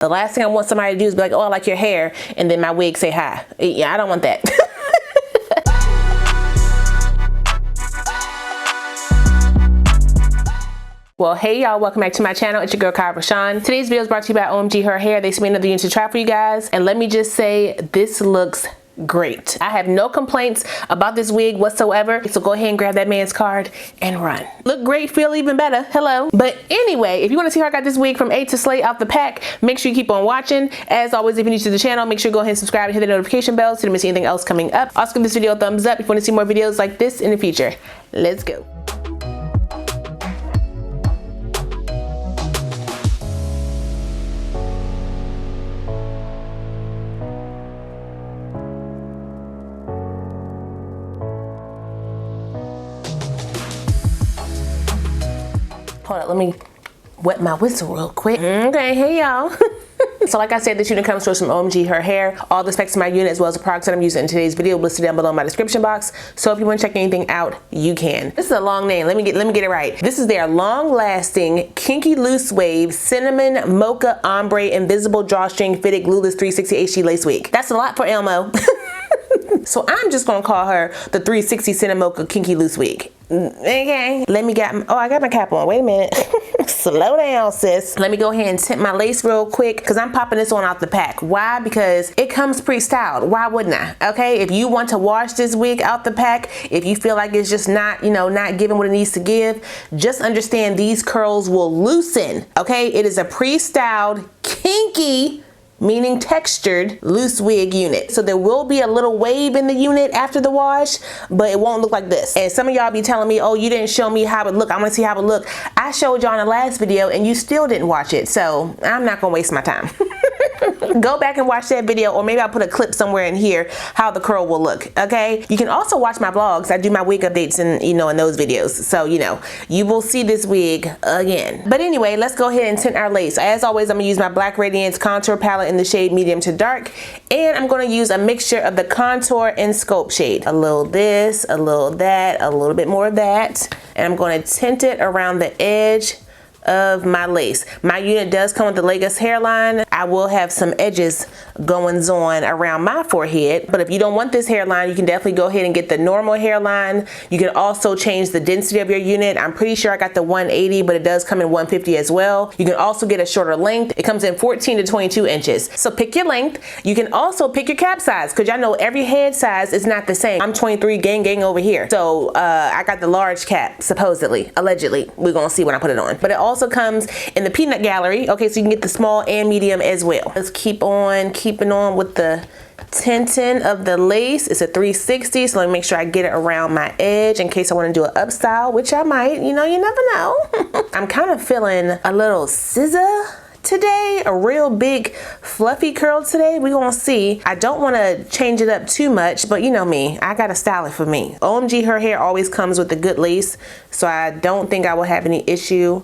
The last thing I want somebody to do is be like, oh, I like your hair, and then my wig say hi. Yeah, I don't want that. Well, hey y'all, welcome back to my channel. It's your girl, Kie RaShon. Today's video is brought to you by OMGHerHair. They sent me another unit to try for you guys. And let me just say, this looks great. I have no complaints about this wig whatsoever. So go ahead and grab that man's card and run. Look great, feel even better. Hello. But anyway, if you want to see how I got this wig from A to Slay out the pack, make sure you keep on watching. As always, if you're new to the channel, make sure you go ahead and subscribe and hit the notification bell so you don't miss anything else coming up. Also give this video a thumbs up if you want to see more videos like this in the future. Let's go. Hold up, let me wet my whistle real quick. Okay, hey y'all. So like I said, this unit comes from OMGHerHair. All the specs of my unit as well as the products that I'm using in today's video listed down below in my description box. So if you want to check anything out, you can. This is a long name. Let me get it right. This is their long-lasting kinky loose wave cinnamon mocha ombre invisible drawstring fitted glueless 360 HD lace wig. That's a lot for Elmo. So I'm just gonna call her the 360 cinnamon mocha kinky loose wig. Okay, let me get, oh, I got my cap on. Wait a minute. Slow down, sis. Let me go ahead and tint my lace real quick because I'm popping this one out the pack. Why? Because it comes pre-styled. Why wouldn't I? Okay, if you want to wash this wig out the pack, if you feel like it's just not, you know, not giving what it needs to give, just understand these curls will loosen. Okay, it is a pre-styled kinky, meaning textured loose wig unit. So there will be a little wave in the unit after the wash, but it won't look like this. And some of y'all be telling me, oh, you didn't show me how it look. I want to see how it look. I showed y'all in the last video and you still didn't watch it. So I'm not gonna waste my time. Go back and watch that video, or maybe I'll put a clip somewhere in here how the curl will look. Okay, you can also watch my vlogs. I do my wig updates in, you know, in those videos, so you know you will see this wig again. But anyway, let's go ahead and tint our lace. As always, I'm gonna use my Black Radiance contour palette in the shade medium to dark, and I'm gonna use a mixture of the contour and sculpt shade. A little this, a little that, a little bit more of that, and I'm going to tint it around the edge of my lace. My unit does come with the Wig Baes hairline. I will have some edges goings on around my forehead, but if you don't want this hairline, you can definitely go ahead and get the normal hairline. You can also change the density of your unit. I'm pretty sure I got the 180, but it does come in 150 as well. You can also get a shorter length. It comes in 14 to 22 inches. So pick your length. You can also pick your cap size, because y'all know every head size is not the same. I'm 23 gang over here. So I got the large cap, supposedly, allegedly. We're gonna see when I put it on. But it also comes in the peanut gallery. Okay, so you can get the small and medium as well. Let's keep on keeping on with the tinting of the lace. It's a 360, so let me make sure I get it around my edge in case I want to do an up style, which I might, you know, you never know. I'm kind of feeling a little scissor today, a real big fluffy curl today. We're gonna see. I don't want to change it up too much, but you know me, I gotta style it for me. OMGHerHair always comes with a good lace, so I don't think I will have any issue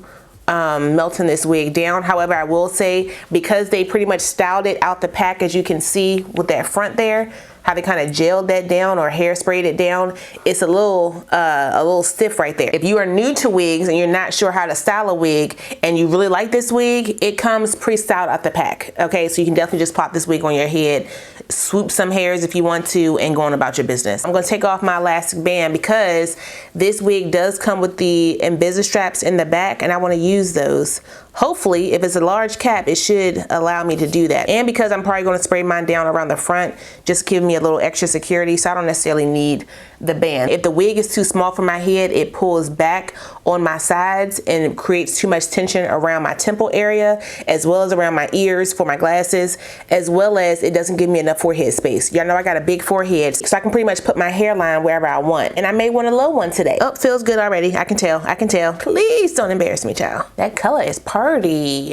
melting this wig down. However, I will say, because they pretty much styled it out the pack, as you can see with that front there, how they kind of gelled that down or hairsprayed it down, it's a little stiff right there. If you are new to wigs and you're not sure how to style a wig and you really like this wig, it comes pre-styled out the pack. Okay, so you can definitely just pop this wig on your head, swoop some hairs if you want to, and go on about your business. I'm gonna take off my elastic band because this wig does come with the embizzer straps in the back, and I want to use those. Hopefully, if it's a large cap, it should allow me to do that. And because I'm probably going to spray mine down around the front, just give me a little extra security, so I don't necessarily need the band. If the wig is too small for my head, it pulls back on my sides and it creates too much tension around my temple area, as well as around my ears for my glasses, as well as it doesn't give me enough forehead space. Y'all know I got a big forehead, so I can pretty much put my hairline wherever I want. And I may want a low one today. Oh, feels good already. I can tell. I can tell. Please don't embarrass me, child. That color is party.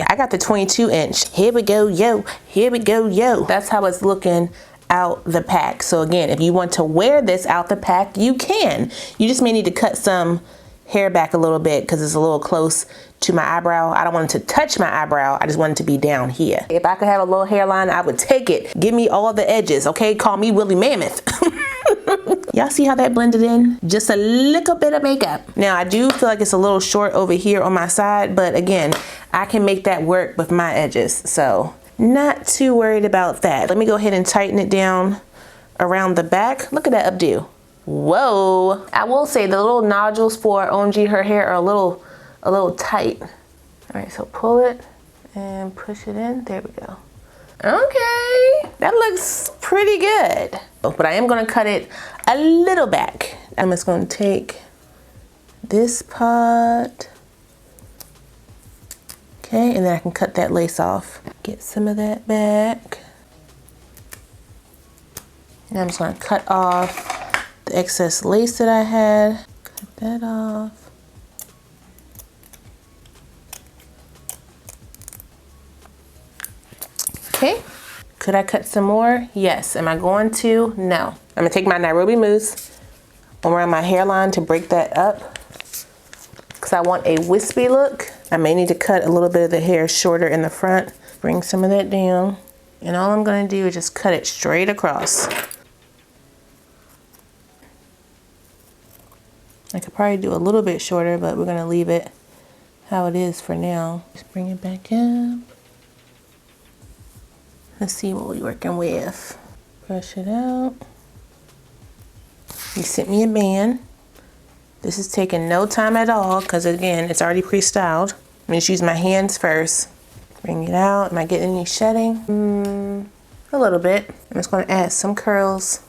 I got the 22 inch. Here we go, yo. Here we go, yo. That's how it's looking out the pack. So again, if you want to wear this out the pack, you can. You just may need to cut some hair back a little bit because it's a little close to my eyebrow. I don't want it to touch my eyebrow. I just want it to be down here. If I could have a little hairline, I would take it. Give me all the edges, okay? Call me Willie Mammoth. Y'all see how that blended in? Just a little bit of makeup. Now, I do feel like it's a little short over here on my side, but again, I can make that work with my edges. So not too worried about that. Let me go ahead and tighten it down around the back. Look at that updo. Whoa. I will say the little nodules for OMGHerHair are a little tight. All right, so pull it and push it in. There we go. Okay, that looks pretty good. But I am gonna cut it a little back. I'm just gonna take this part. Okay, and then I can cut that lace off. Get some of that back. And I'm just gonna cut off the excess lace that I had. Cut that off. Okay, could I cut some more? Yes. Am I going to? No. I'm gonna take my Nairobi mousse around my hairline to break that up because I want a wispy look. I may need to cut a little bit of the hair shorter in the front. Bring some of that down. And all I'm gonna do is just cut it straight across. I could probably do a little bit shorter, but we're gonna leave it how it is for now. Just bring it back up. Let's see what we're working with. Brush it out. You sent me a band. This is taking no time at all because again, it's already pre-styled. I'm just using my hands first. Bring it out. Am I getting any shedding? A little bit. I'm just going to add some curls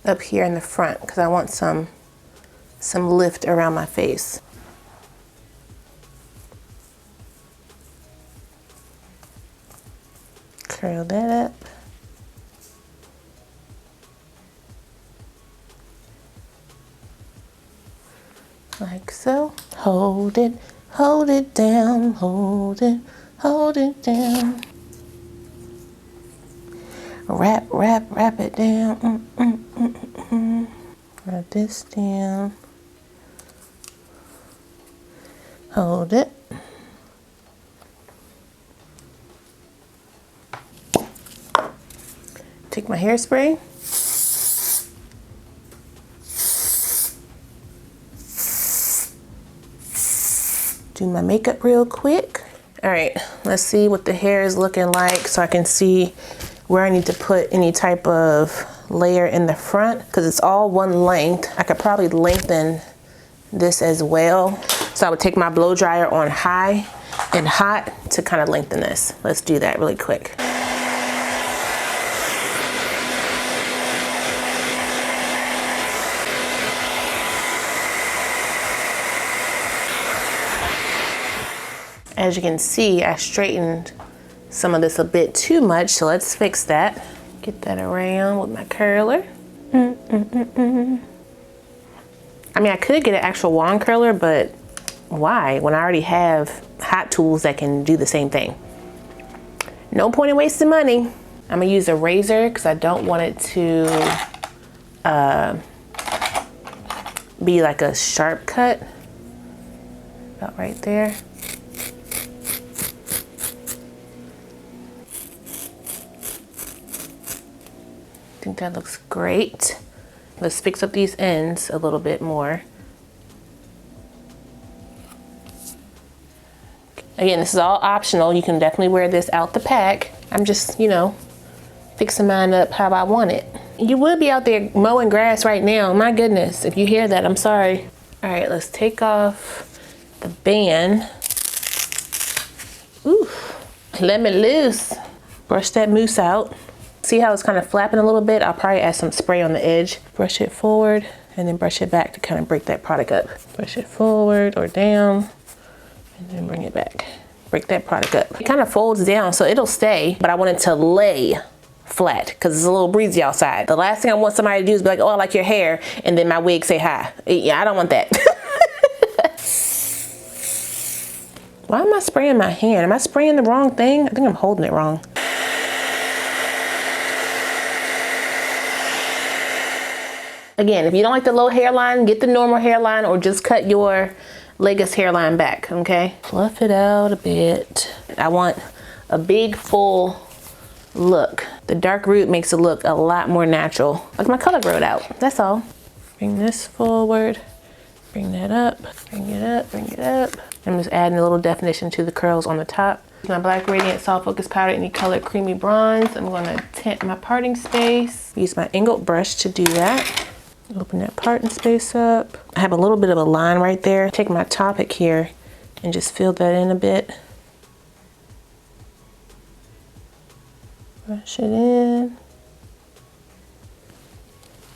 up here in the front because I want some lift around my face. Curl that up. Like so. Hold it down, hold it down. Wrap it down. Wrap this down. Hold it. Take my hairspray. Do my makeup real quick. All right, let's see what the hair is looking like so I can see where I need to put any type of layer in the front because it's all one length. I could probably lengthen this as well. So I would take my blow dryer on high and hot to kind of lengthen this. Let's do that really quick. As you can see, I straightened some of this a bit too much, so let's fix that. Get that around with my curler. I mean, I could get an actual wand curler, but why? When I already have hot tools that can do the same thing. No point in wasting money. I'm gonna use a razor because I don't want it to be like a sharp cut. About right there. I think that looks great. Let's fix up these ends a little bit more. Again, this is all optional. You can definitely wear this out the pack. I'm just, you know, fixing mine up how I want it. You would be out there mowing grass right now. My goodness, if you hear that, I'm sorry. All right, let's take off the band. Ooh, let me loose. Brush that mousse out. See how it's kind of flapping a little bit? I'll probably add some spray on the edge. Brush it forward and then brush it back to kind of break that product up. Brush it forward or down and then bring it back. Break that product up. It kind of folds down so it'll stay, but I want it to lay flat because it's a little breezy outside. The last thing I want somebody to do is be like, oh, I like your hair, and then my wig say hi. Yeah, I don't want that. Why am I spraying my hand? Am I spraying the wrong thing? I think I'm holding it wrong. Again, if you don't like the low hairline, get the normal hairline or just cut your latest hairline back, okay? Fluff it out a bit. I want a big, full look. The dark root makes it look a lot more natural. Like my color growed out, that's all. Bring this forward, bring that up, bring it up, bring it up. I'm just adding a little definition to the curls on the top My Black Radiant Soft Focus Powder, any color creamy bronze. I'm gonna tint my parting space. Use my angled brush to do that. Open that parting space up. I have a little bit of a line right there. Take my Topic here and just fill that in a bit. Brush it in.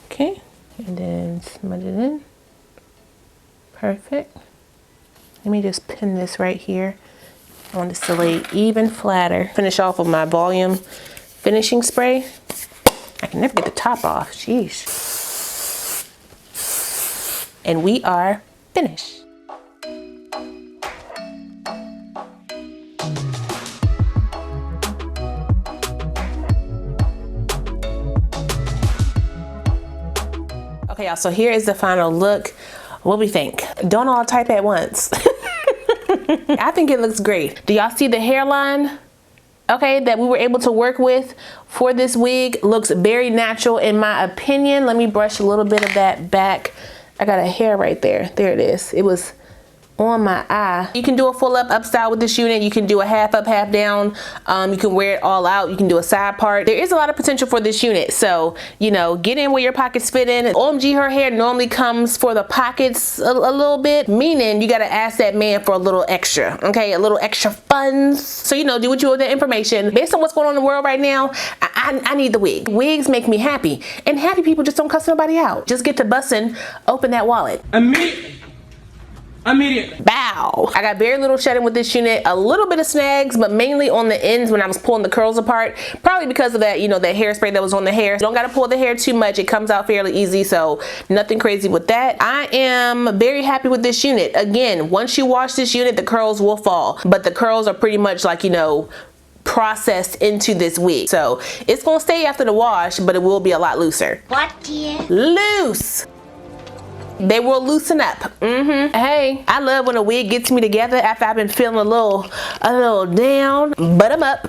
Okay, and then smudge it in. Perfect. Let me just pin this right here. I want this to lay even flatter. Finish off with my volume finishing spray. I can never get the top off, jeez. And we are finished. Okay, y'all, so here is the final look. What do we think? Don't all type at once. I think it looks great. Do y'all see the hairline? Okay, that we were able to work with for this wig. Looks very natural in my opinion. Let me brush a little bit of that back. I got a hair right there. There it is. It was on my eye. You can do a full up style with this unit. You can do a half up, half down. You can wear it all out. You can do a side part. There is a lot of potential for this unit. So, you know, get in where your pockets fit in. OMGHerHair normally comes for the pockets a little bit, meaning you got to ask that man for a little extra, okay? A little extra funds. So, you know, do what you want with that information. Based on what's going on in the world right now, I need the wig. Wigs make me happy. And happy people just don't cuss nobody out. Just get to bussin', open that wallet. Immediately. Bow. I got very little shedding with this unit, a little bit of snags, but mainly on the ends when I was pulling the curls apart, probably because of that, you know, that hairspray that was on the hair. You don't got to pull the hair too much. It comes out fairly easy, so nothing crazy with that. I am very happy with this unit. Again, once you wash this unit, the curls will fall, but the curls are pretty much like, you know, processed into this wig. So it's gonna stay after the wash, but it will be a lot looser. What, dear? Loose. They will loosen up. Hey, I love when a wig gets me together after I've been feeling a little down, but I'm up.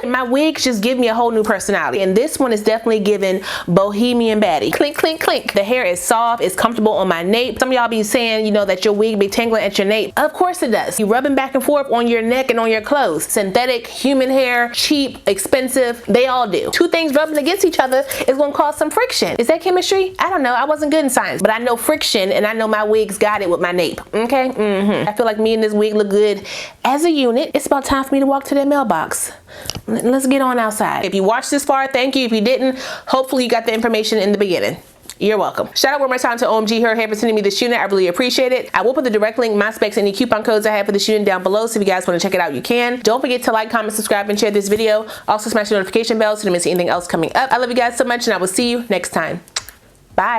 My wigs just give me a whole new personality, and this one is definitely giving bohemian baddie. Clink, clink, clink. The hair is soft, it's comfortable on my nape. Some of y'all be saying, you know, that your wig be tangling at your nape. Of course it does. You rubbing back and forth on your neck and on your clothes. Synthetic, human hair, cheap, expensive, they all do. Two things rubbing against each other is gonna cause some friction. Is that chemistry? I don't know. I wasn't good in science, but I know friction, and I know my wigs got it with my nape. Okay? I feel like me and this wig look good as a unit. It's about time for me to walk to that mailbox. Let's get on outside. If you watched this far, thank you. If you didn't, hopefully you got the information in the beginning. You're welcome. Shout out one more time to OMGHerHair for sending me this unit. I really appreciate it. I will put the direct link, my specs, any coupon codes I have for this unit down below, so if you guys want to check it out, you can. Don't forget to like, comment, subscribe, and share this video. Also smash the notification bell so you don't miss anything else coming up. I love you guys so much, and I will see you next time. Bye.